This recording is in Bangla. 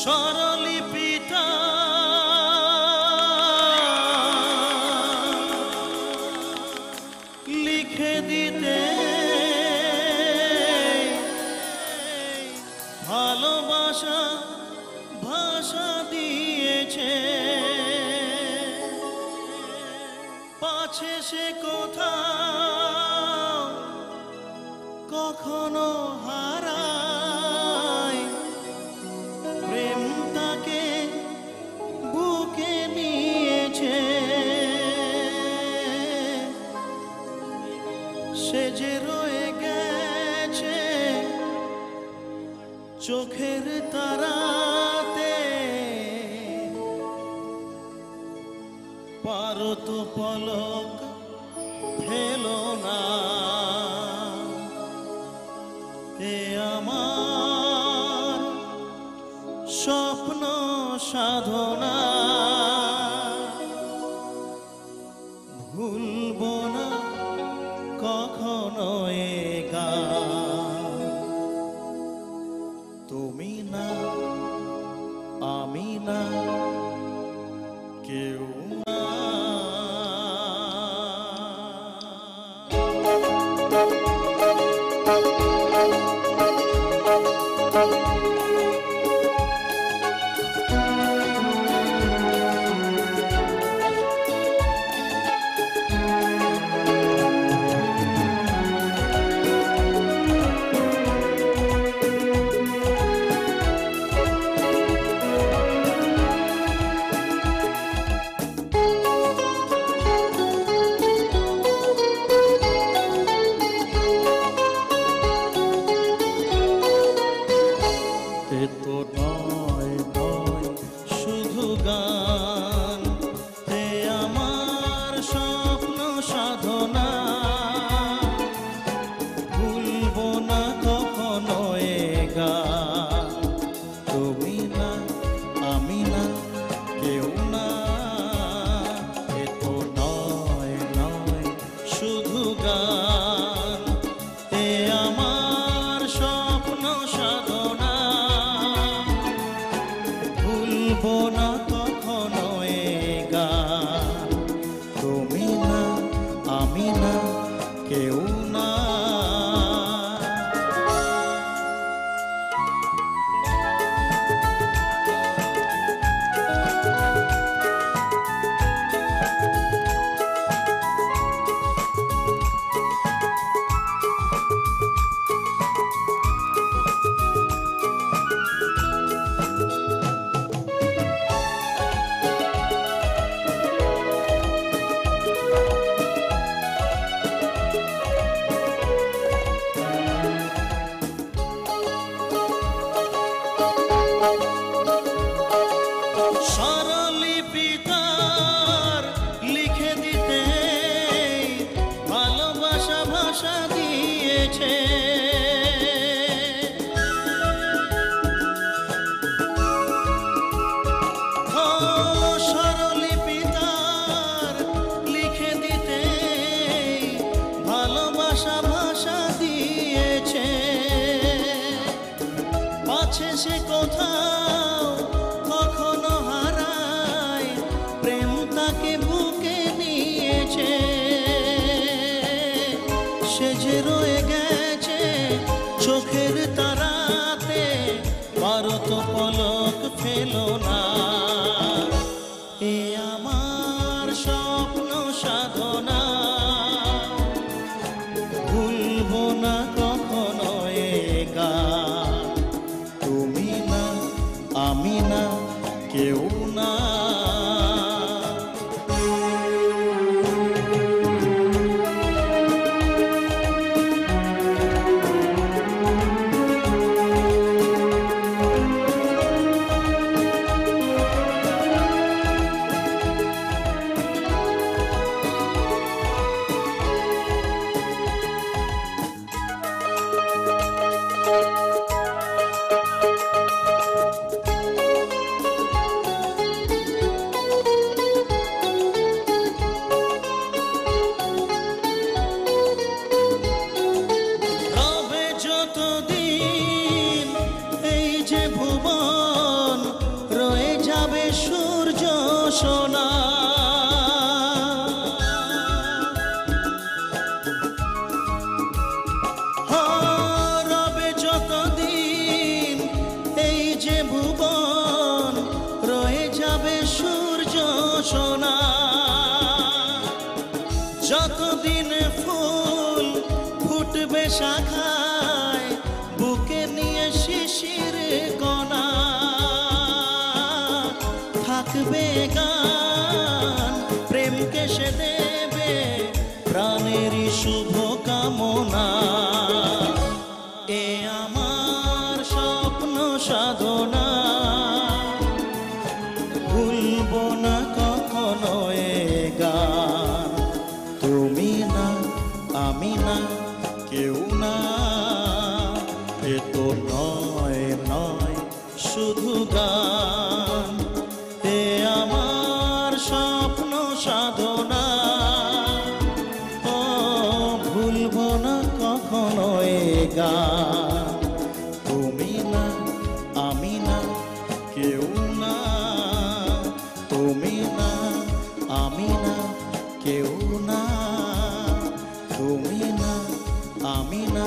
স্বরলিপিটা লিখে দিতে ভালোবাসা ভাষা দিয়েছে, পাছে সে কোথাও কখনো হারায়, প্রেম তাকে বুকে নিয়েছে। সে যে রয়ে গেছে চোখের তারাতে, পারো তো পলক ফেলো না। এ আমার স্বপ্ন সাধনা, ভুলবো না কখনো এ গান। তুমি না আমি না কেউ না। তো নয় নয় শুধু গান, হে আমার স্বপ্ন সাধনা, ভুলবো না কখনো এ গান। তুমি না আমি না কেউ না, এ তো নয় নয় শুধু গান, হে আমার স্বপ্ন সাধনা, ভুলবো না কখনো এ গান। তুমি না আমি না কেউ না। স্বরলিপিটার লিখে দিতে ভালোবাসা ভাষা দিয়েছে, স্বরলিপিটার লিখে দিতে ভালোবাসা ভাষা দিয়েছে, পাছে সে কোথাও কখনো হারায়, প্রেম তাকে বুকে নিয়েছে। সে যে রয়ে গেছে চোখের তারাতে, পারো তো পলক ফেলো না। এ আমার স্বপ্ন সাধনা, ভুলবো না কখনো এ গান। তুমি না আমি না কেউ না। সূর্য সোনা। রবে যতদিন এই যে ভুবন, রয়ে যাবে সূর্য সোনা। যতদিন ফুল ফুটবে শাখায়, বুকে নিয়ে শিশির কণা, থাকবে গান প্রেমকে সে দেবে প্রাণেরই শুভ কামনা। এ আমার স্বপ্ন সাধনা, ভুলবো না কখনো এ গান। তুমি না আমি না কেউ না, এ তো নয় নয় শুধু গান। এ আমার স্বপ্ন সাধনা, ও ভুলবো না কখনো এ গান। তুমি না আমি না কেউ না, তুমি না আমি না কেউ না, তুমি না আমি না